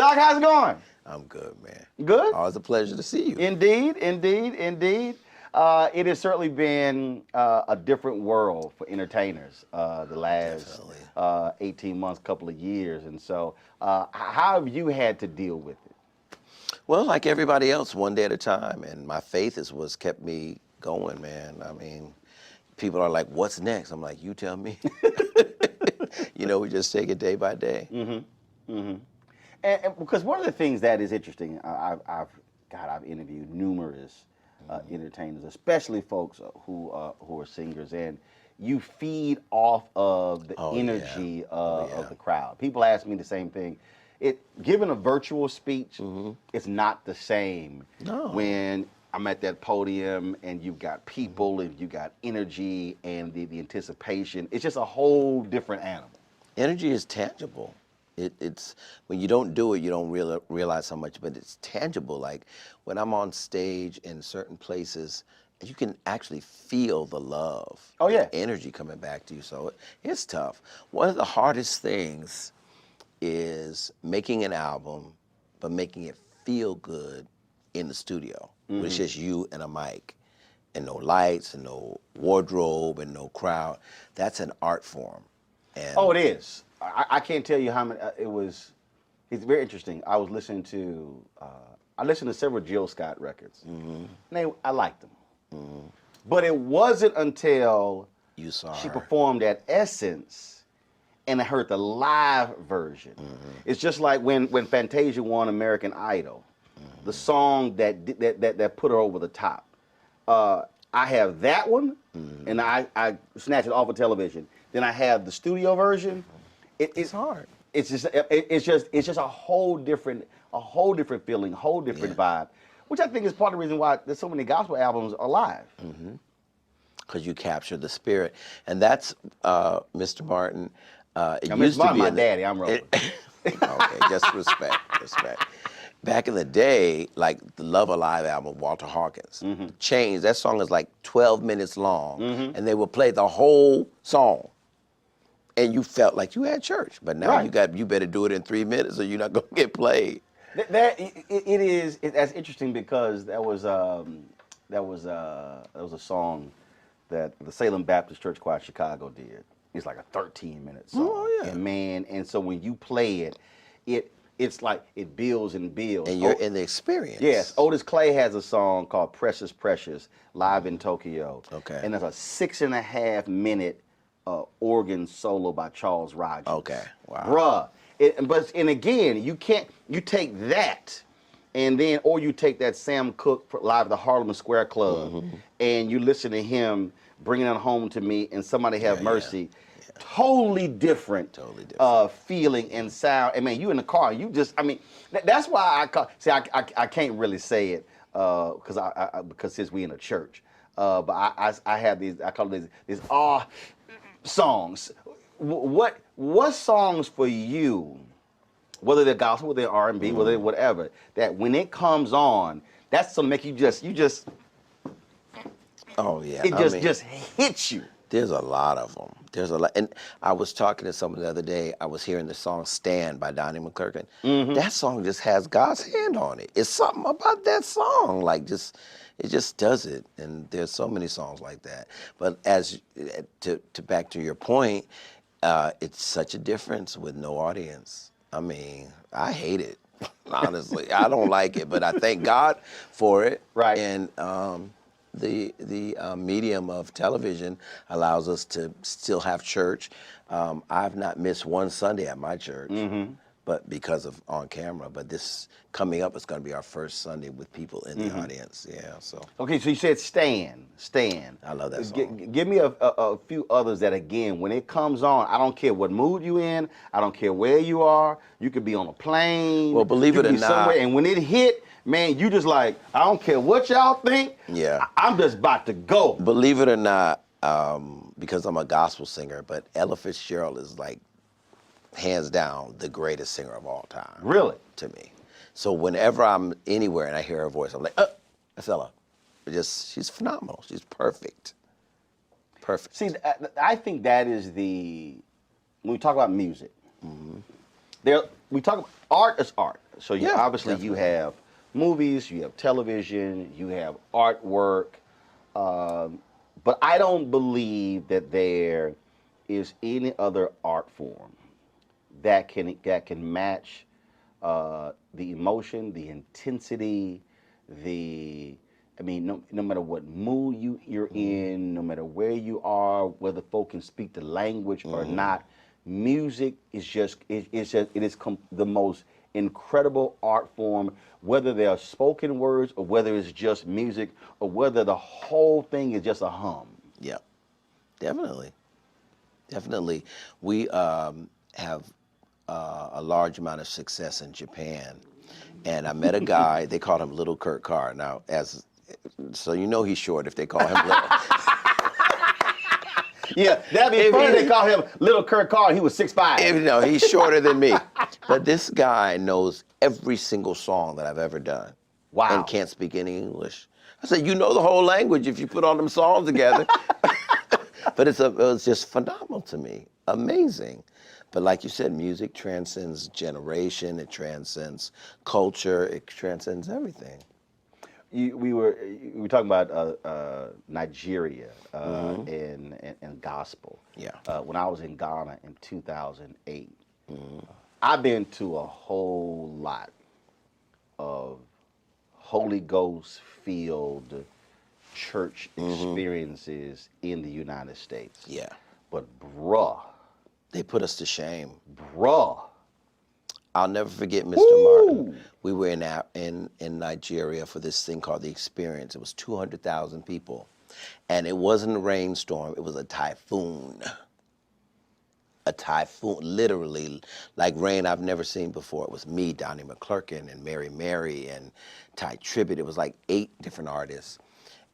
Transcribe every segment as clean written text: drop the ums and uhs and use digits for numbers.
Doc, how's it going? I'm good, man. Good? Always a pleasure to see you. Indeed, indeed, indeed. It has certainly been a different world for entertainers the last 18 months, couple of years. And so how have you had to deal with it? Well, like everybody else, one day at a time. And my faith is what's kept me going, man. I mean, people are like, what's next? I'm like, you tell me. You know, we just take it day by day. Mm-hmm. Mm-hmm. And because one of the things that is interesting, I've interviewed numerous entertainers, especially folks who are singers, and you feed off of the energy of the crowd. People ask me the same thing. Given a virtual speech, it's not the same when I'm at that podium and you've got people and you got energy and the anticipation. It's just a whole different animal. Energy is tangible. It's when you don't do it, you don't realize how much, but it's tangible. Like when I'm on stage in certain places, you can actually feel the love, the energy coming back to you. So it's tough. One of the hardest things is making an album, but making it feel good in the studio. When it's just you and a mic, and no lights, and no wardrobe, and no crowd. That's an art form. And it is. I can't tell you how many. It's very interesting. I was listening to. I listened to several Jill Scott records. And I liked them. But it wasn't until you saw she her performed at Essence, and I heard the live version. It's just like when Fantasia won American Idol, the song that put her over the top. I have that one, and I snatched it off of television. Then I have the studio version. It's hard. It's just a whole different feeling, whole different vibe, which I think is part of the reason why there's so many gospel albums are live. Because you capture the spirit, and that's Mr. Martin. It used to be my daddy. I'm rolling. Okay, just respect. Back in the day, like the Love Alive album, Walter Hawkins, Chains. That song is like 12 minutes long, and they would play the whole song. And you felt like you had church, but now you better do it in 3 minutes, or you're not gonna get played. That's interesting because that was a song that the Salem Baptist Church Choir Chicago did. It's like a 13-minute song. Oh yeah. And man, and so when you play it's like it builds and builds. And you're in the experience. Yes, Otis Clay has a song called "Precious Precious" live in Tokyo. Okay. And there's a 6.5-minute organ solo by Charles Rogers. Okay, wow. Bruh, and again, you take that, and then, or you take that Sam Cooke live at the Harlem Square Club, and you listen to him bringing it home to me, and Somebody Have Mercy. Yeah. Totally different feeling and sound. And man, you in the car, you just, I mean, that's why I can't really say it because since we in a church, but I have these, I call it these songs. What songs for you, whether they're gospel, whether they're R&B, whether they're whatever, that when it comes on, that's to make you just oh yeah, it just hits you. There's a lot of them. There's a lot, and I was talking to someone the other day. I was hearing the song "Stand" by Donnie McClurkin. That song just has God's hand on it. It's something about that song, like it just does it. And there's so many songs like that. But as to back to your point, it's such a difference with no audience. I mean, I hate it, honestly. I don't like it, but I thank God for it. Right. And the medium of television allows us to still have church. I've not missed one Sunday at my church, but because of on camera. But this coming up is going to be our first Sunday with people in the audience. Yeah. So. Okay, so you said Stand. I love that song. Give me a few others that, again, when it comes on, I don't care what mood you in. I don't care where you are. You could be on a plane. Well, believe it or not, somewhere, and when it hit, man, you just like, I don't care what y'all think. Yeah. I'm just about to go. Believe it or not, because I'm a gospel singer, but Ella Fitzgerald is like, hands down, the greatest singer of all time. Really? To me. So whenever I'm anywhere and I hear her voice, I'm like, that's Ella. She's phenomenal. She's perfect. Perfect. See, I think that is when we talk about music, we talk about art is art. So you Yeah, obviously you definitely. have movies, you have television, you have artwork, but I don't believe that there is any other art form that can match the emotion, the intensity, the I mean, no matter what mood you're in, no matter where you are, whether folk can speak the language or not, music is the most incredible art form. Whether they are spoken words or whether it's just music or whether the whole thing is just a hum. Yeah, definitely. Definitely. We have a large amount of success in Japan. And I met a guy, they called him Little Kurt Carr. Now, so you know he's short if they call him Little. Yeah, that'd be funny. They call him Little Kurt Carr. He was 6'5". No, he's shorter than me. But this guy knows every single song that I've ever done. Wow. And can't speak any English. I said, you know the whole language if you put all them songs together. But it was just phenomenal to me, amazing. But like you said, music transcends generation, it transcends culture, it transcends everything. We were talking about Nigeria and gospel. Yeah. When I was in Ghana in 2008, I've been to a whole lot of Holy Ghost filled church experiences in the United States. Yeah. But bruh, They put us to shame. bruh. I'll never forget Mr. Woo! Martin. We were in Nigeria for this thing called The Experience. It was 200,000 people. And it wasn't a rainstorm, it was a typhoon. A typhoon, literally, like rain I've never seen before. It was me, Donnie McClurkin, and Mary Mary, and Ty Tribbett. It was like 8 different artists.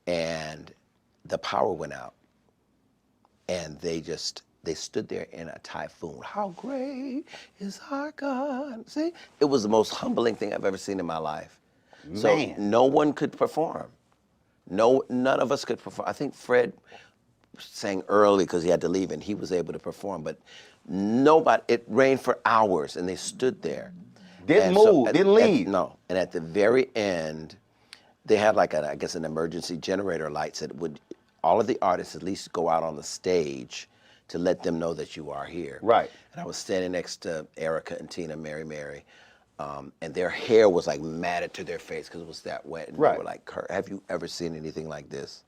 And the power went out. And they stood there in a typhoon. How great is our God? See, it was the most humbling thing I've ever seen in my life. So Man. no one could perform. None of us could perform. I think Fred sang early because he had to leave and he was able to perform, but nobody, it rained for hours and they stood there. Didn't move, didn't leave. No, and at the very end, they had like I guess an emergency generator light that would, all of the artists at least go out on the stage to let them know that you are here. Right. And I was standing next to Erica and Tina, Mary Mary, and their hair was like matted to their face because it was that wet. And Right. they were like, Kurt, have you ever seen anything like this?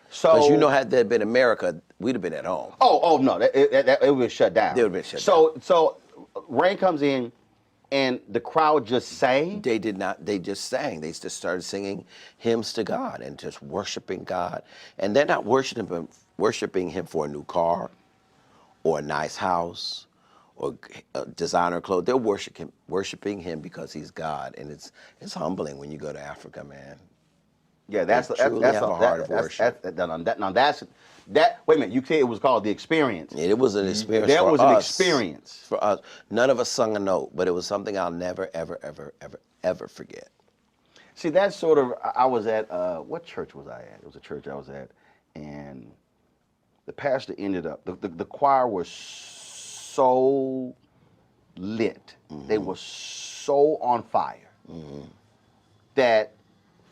So Because you know, had there been America, we'd have been at home. Oh no, it was shut down. They would've been shut down. So rain comes in, and the crowd just sang. They did not, they just sang. They just started singing hymns to God and just worshiping God. And they're not worshiping him for a new car or a nice house or designer clothes. They're worshiping him because he's God. And it's humbling when you go to Africa, man. Yeah, that's Wait a minute, you said it was called The Experience. It was an experience That for was us. an experience. For us. None of us sung a note, but it was something I'll never, ever, ever, ever, ever forget. See, that's sort of, I was at, what church was I at? It was a church I was at, and the pastor ended up, the choir was so lit, they were so on fire, that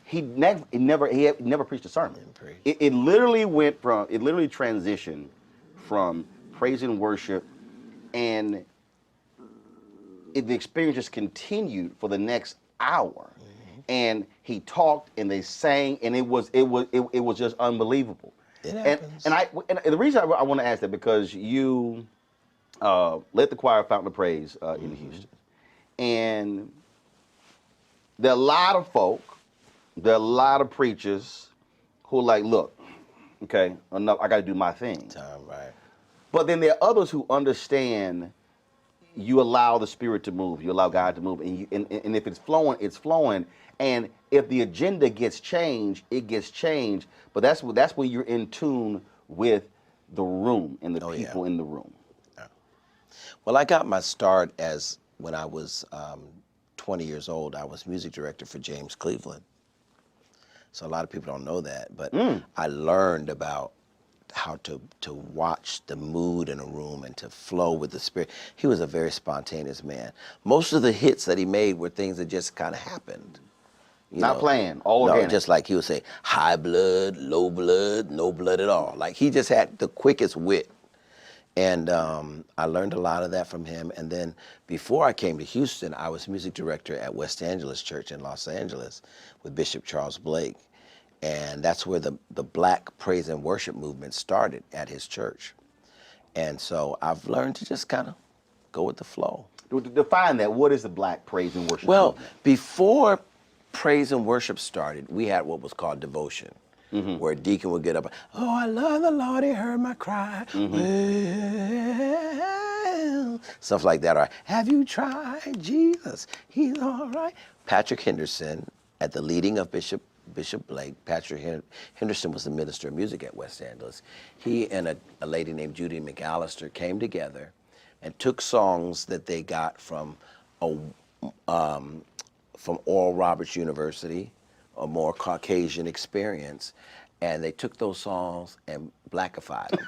he never preached a sermon. It literally transitioned from praise and worship, and the experience just continued for the next hour. And he talked, and they sang, and it was just unbelievable. It happens. And the reason I want to ask that, because you led the choir Fountain of Praise in Houston, and there are a lot of folk. There are a lot of preachers who are like, look, okay, enough, I got to do my thing. Right. But then there are others who understand you allow the Spirit to move, you allow God to move, and if it's flowing, it's flowing. And if the agenda gets changed, it gets changed. But that's when you're in tune with the room and the people in the room. Yeah. Well, I got my start when I was 20 years old. I was music director for James Cleveland. So a lot of people don't know that, but I learned about how to watch the mood in a room and to flow with the spirit. He was a very spontaneous man. Most of the hits that he made were things that just kind of happened. Not planned, all no, organic. just like he would say, high blood, low blood, no blood at all. Like he just had the quickest wit. And I learned a lot of that from him. And then before I came to Houston, I was music director at West Angeles Church in Los Angeles with Bishop Charles Blake. And that's where the Black praise and worship movement started at his church. And so I've learned to just kind of go with the flow. Define that. What is the Black praise and worship Well, movement? before praise and worship started, we had what was called devotion. Where a deacon would get up, oh, I love the Lord, he heard my cry. Well, stuff like that. Or, have you tried Jesus? He's all right. Patrick Henderson, at the leading of Bishop Blake, Patrick Henderson was the minister of music at West Angeles. He and a lady named Judy McAllister came together and took songs that they got from Oral Roberts University, a more Caucasian experience, and they took those songs and blackified them.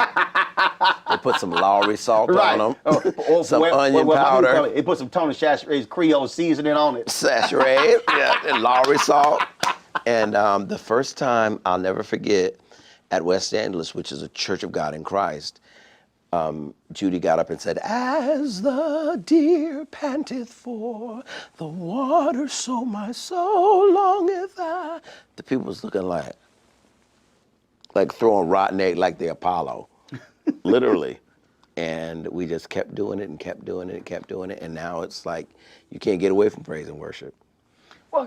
They put some Lowry salt on them, some onion powder. They put some Tony Chachere's Creole seasoning on it. Chachere's, yeah, and Lowry salt. And the first time, I'll never forget, at West Angeles, which is a Church of God in Christ, Judy got up and said, as the deer panteth for the water, so my soul longeth I. The people was looking like throwing rotten egg like the Apollo, literally. And we just kept doing it and kept doing it and kept doing it. And now it's like you can't get away from praise and worship. Well,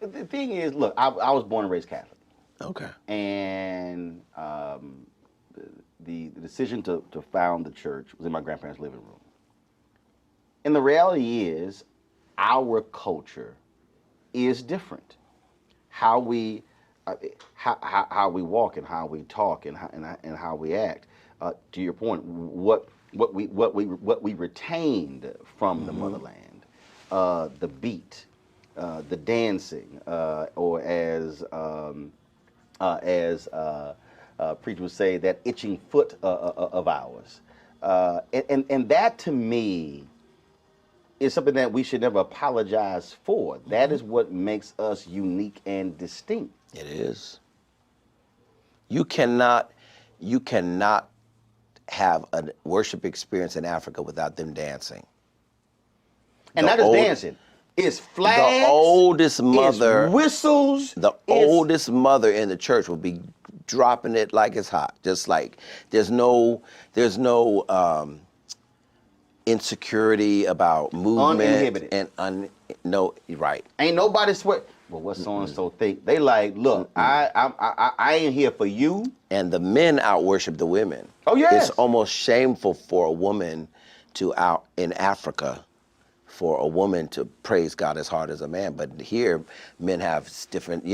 the thing is, look, I was born and raised Catholic. Okay. And the decision to found the church was in my grandparents' living room. And the reality is, our culture is different. How we walk and how we talk and how we act. To your point, what we retained from the motherland, the beat, the dancing, or as preachers would say, that itching foot of ours, and that to me is something that we should never apologize for. That is what makes us unique and distinct. It is. You cannot have a worship experience in Africa without them dancing. And not just dancing. It's flags. The oldest mother. It's whistles. The oldest mother in the church will be dropping it like it's hot. Just like there's no insecurity about movement. Uninhibited. And no, right. Ain't nobody swear. Well, what so and so think? They like, look, I ain't here for you. And the men out worship the women. Oh yes. It's almost shameful for a woman in Africa, for a woman to praise God as hard as a man. But here, men have different,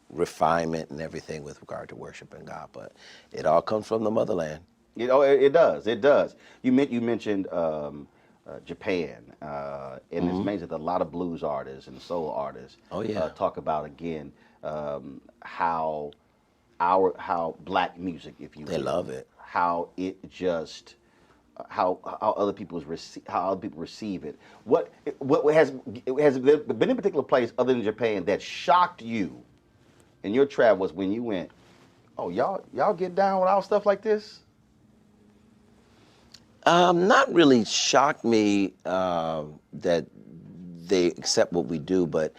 refinement and everything with regard to worshiping God. But it all comes from the motherland. It does. It does. You mentioned Japan, and it's amazing that a lot of blues artists and soul artists talk about again how black music, if you will, they love it, how it just how other people receive it. What has there been a particular place other than Japan that shocked you in your travels when you went, oh y'all get down with our stuff like this? Not really shocked me that they accept what we do, but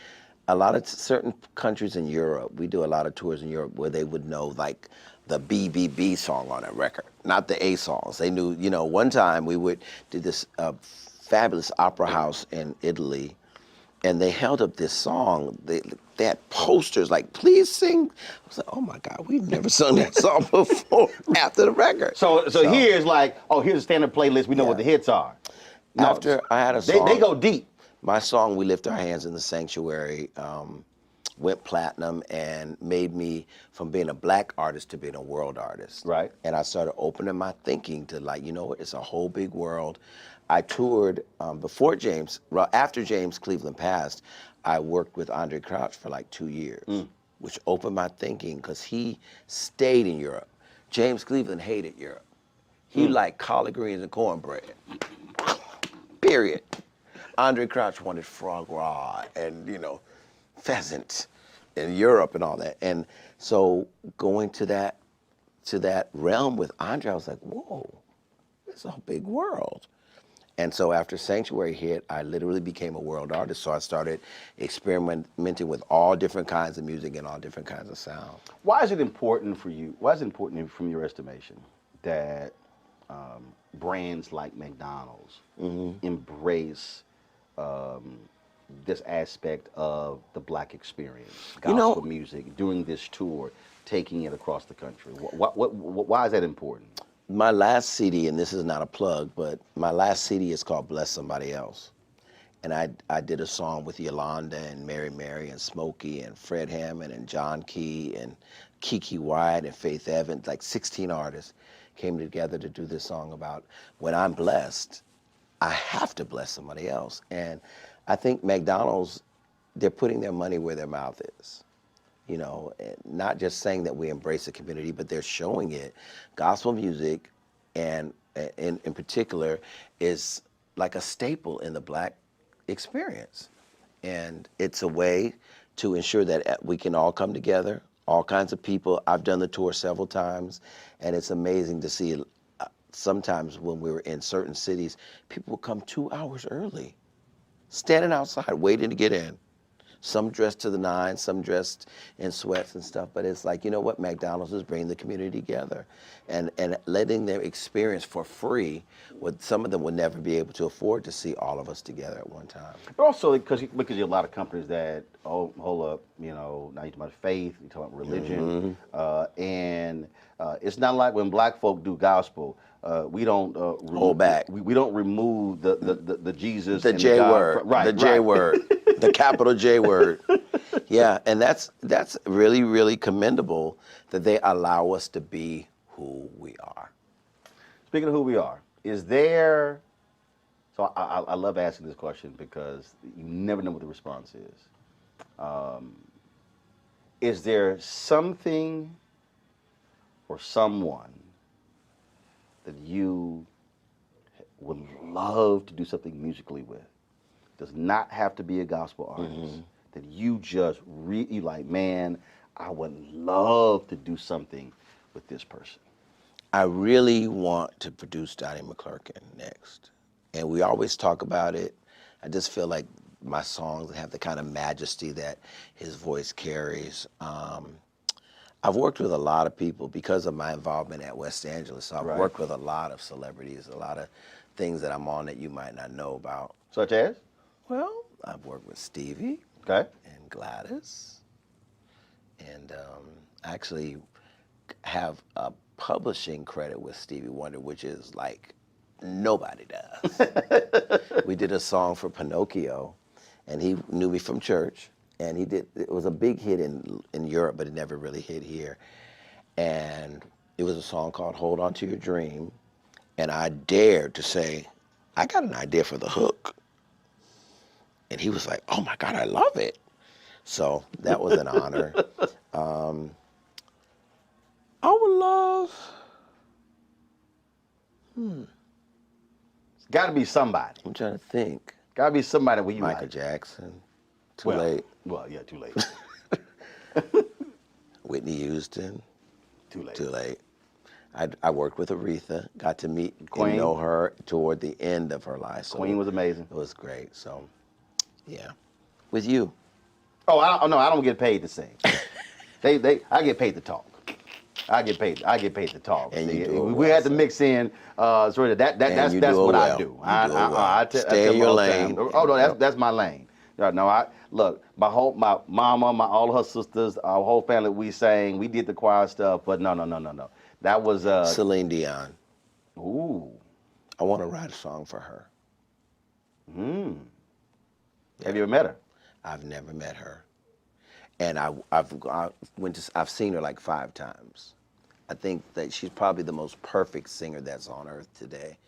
a lot of certain countries in Europe, we do a lot of tours in Europe where they would know like the BBB song on a record, not the A songs. They knew, one time we did this fabulous opera house in Italy, and they held up this song. They had posters like, please sing. I was like, oh my God, we've never sung that song before after the record. So here's like, here's a standard playlist. We know what the hits are. No, after I had a song. They go deep. My song, We Lift Our Hands in the Sanctuary, went platinum and made me from being a black artist to being a world artist. Right. And I started opening my thinking to like, it's a whole big world. I toured after James Cleveland passed, I worked with Andre Crouch for like 2 years, which opened my thinking because he stayed in Europe. James Cleveland hated Europe. He liked collard greens and cornbread. Period. Andre Crouch wanted frog raw and, pheasant in Europe and all that. And so going to that realm with Andre, I was like, whoa, it's a big world. And so after Sanctuary hit, I literally became a world artist. So I started experimenting with all different kinds of music and all different kinds of sound. Why is it important for you? Why is it important from your estimation that brands like McDonald's embrace this aspect of the Black experience, gospel music, doing this tour, taking it across the country? Why is that important? My last CD, and this is not a plug, but my last CD is called Bless Somebody Else. And I did a song with Yolanda and Mary and Smokey and Fred Hammond and John Key and Kiki Wyatt and Faith Evans, like 16 artists came together to do this song about when I'm blessed, I have to bless somebody else. And I think McDonald's, they're putting their money where their mouth is. Not just saying that we embrace the community, but they're showing it. Gospel music, and in particular, is like a staple in the Black experience. And it's a way to ensure that we can all come together, all kinds of people. I've done the tour several times, and it's amazing to see sometimes when we were in certain cities, people would come 2 hours early, standing outside waiting to get in. Some dressed to the nines, some dressed in sweats and stuff, but it's like, you know what, McDonald's is bringing the community together and letting them experience for free what some of them would never be able to afford to see all of us together at one time. But also because you have a lot of companies that, hold up, now you're talking about faith, you're talking about religion, and it's not like when Black folk do gospel, we don't hold back. We don't remove the Jesus, the and J the word, right, the J word, the capital J word. Yeah, and that's really, really commendable that they allow us to be who we are. Speaking of who we are, is there? So I love asking this question because you never know what the response is. Is there something or someone that you would love to do something musically with? Does not have to be a gospel artist. That you just you like, man, I would love to do something with this person. I really want to produce Donnie McClurkin next. And we always talk about it. I just feel like my songs have the kind of majesty that his voice carries. I've worked with a lot of people because of my involvement at West Angeles. So I've worked with a lot of celebrities, a lot of things that I'm on that you might not know about. Such as? Well, I've worked with Stevie Okay. and Gladys, and actually have a publishing credit with Stevie Wonder, which is like nobody does. We did a song for Pinocchio, and he knew me from church, and it was a big hit in Europe, but it never really hit here. And it was a song called Hold On to Your Dream, and I dared to say, I got an idea for the hook. And he was like, oh my God, I love it. So that was an honor. I would love, It's got to be somebody. I'm trying to think. Got to be somebody where you Michael like. Jackson, too late. Well, yeah, too late. Whitney Houston, Too late. too late. I worked with Aretha, got to meet Queen. and know her toward the end of her life. So Queen was amazing. it was great. So, yeah. With you. Oh, no, I don't get paid to sing. I get paid to talk. I get paid to talk. And See, you do it we well, had to so. mix in sort of that's you do it what I well. do. You do it well. I Stay tell in your them all the lane. time. Oh no, that's my lane. No, look, my mama, all her sisters, our whole family, we sang, we did the choir stuff, but no. That was Celine Dion. ooh. I want to write a song for her. Have you ever met her? I've never met her, and I've seen her like 5 times. I think that she's probably the most perfect singer that's on earth today.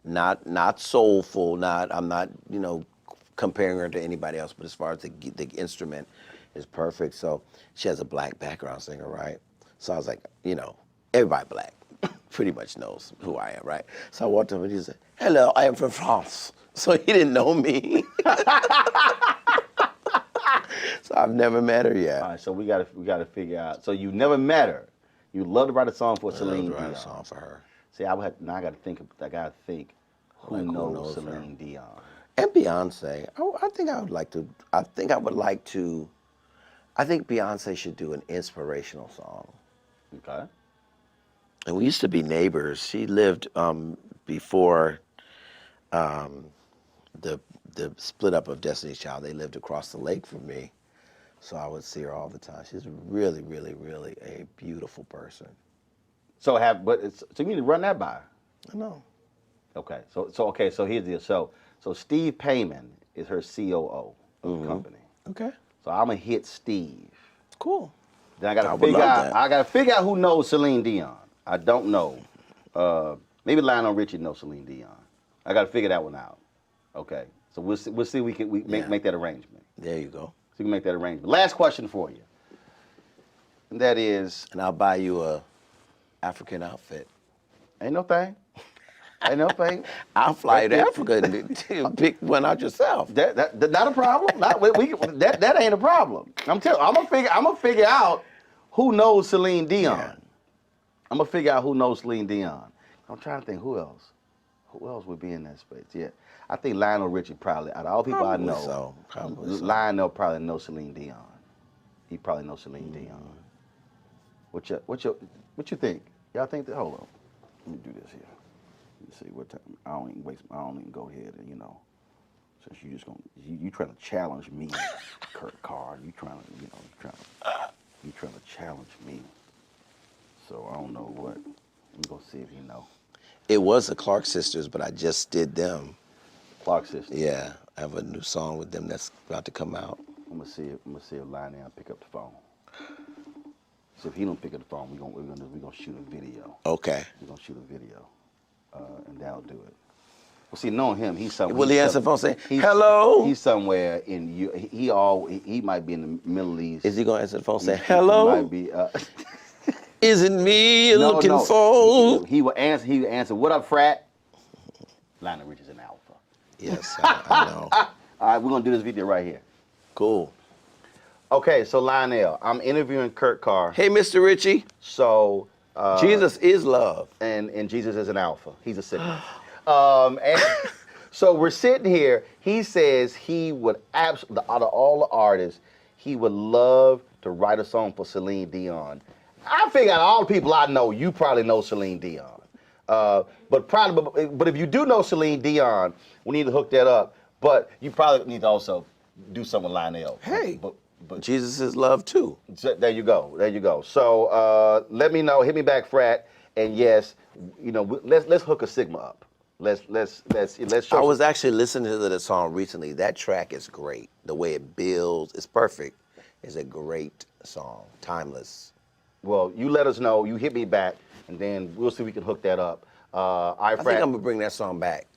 Not soulful. I'm not comparing her to anybody else, but as far as the instrument is perfect. So she has a black background singer, right? So I was like, everybody black pretty much knows who I am, right? So I walked up and he said, "Hello, I am from France." So he didn't know me. So I've never met her yet. All right, so we gotta figure out. So you never met her. You love to write a song for Celine I love to write Dion. a song for her. See, now I gotta think who Like, who knows knows her? Celine Dion. And Beyonce. I think I would like to. I think Beyonce should do an inspirational song. Okay. And we used to be neighbors. She lived before the split up of Destiny's Child. They lived across the lake from me, so I would see her all the time. She's really, really, really a beautiful person. So you need to run that by her. I know. Okay. So here's the deal. So Steve Payman is her COO of the company. Okay. So I'm gonna hit Steve. Cool. Then I would love that. gotta figure out who knows Celine Dion. I don't know. Maybe Lionel Richie knows Celine Dion. I gotta figure that one out. Okay. So we'll see we can make that arrangement. There you go. So we can make that arrangement. Last question for you. And that is, And I'll buy you a African outfit. ain't no thing. Ain't no thing. I'll fly you to Africa and pick one out yourself. That not a problem. That ain't a problem. I'm gonna figure out who knows Celine Dion. Yeah. I'm gonna figure out who knows Celine Dion. I'm trying to think who else. Who else would be in that space? Yeah, I think Lionel Richie probably. Out of all people Probably I know, so. Probably so. Lionel probably knows Celine Dion. He probably knows Celine Dion. What you think? Y'all think that? Hold on. Let me do this here. Let me see what time. I don't even go ahead and since you just you trying to challenge me, Carr. You trying to challenge me. So I don't know what. I'm gonna see if you know. It was the Clark sisters, but I just did them. Clark sisters. Yeah, I have a new song with them that's about to come out. I'm gonna see if Lionel pick up the phone. So if he don't pick up the phone, we're gonna shoot a video. Okay. We're gonna shoot a video, and that'll do it. Well, see, knowing him, he's somewhere. Will he answer the phone saying, "Hello"? He's somewhere in you. He might be in the Middle East. Is he gonna answer the phone saying, "Hello"? He might be. Is it me you're looking no. for? He will answer. He will answer. What up, frat? Lionel Richie's an alpha. Yes, I know. All right, we're gonna do this video right here. Cool. Okay, so Lionel, I'm interviewing Kurt Carr. Hey, Mr. Richie. So Jesus is love. and Jesus is an alpha. He's a sickness. And so we're sitting here. He says he would absolutely, out of all the artists, he would love to write a song for Celine Dion. I figure out all the people I know, you probably know Celine Dion. But if you do know Celine Dion, we need to hook that up. But you probably need to also do something with Lionel. Hey, but Jesus is love too. so there you go. So let me know. Hit me back, frat. And yes, let's hook a Sigma up. Let's show. I was actually listening to the song recently. That track is great. The way it builds, it's perfect. It's a great song, timeless. Well, you let us know. You hit me back, and then we'll see if we can hook that up. I think I'm gonna bring that song back.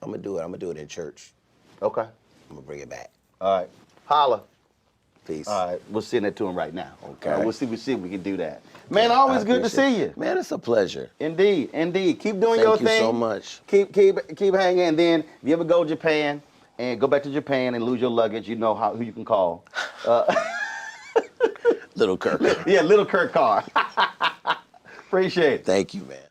I'm gonna do it. I'm gonna do it in church. Okay. I'm gonna bring it back. All right. Holla. Peace. All right. We'll send it to him right now. Okay. We'll see if we can do that. Man, always good to see you. Man, it's a pleasure. Indeed. Keep doing your thing. Thank you so much. Keep hanging. And then if you ever go to Japan and go back to Japan and lose your luggage, you know who you can call. Little Kirk. Yeah, little Kurt Carr. Appreciate it. Thank you, man.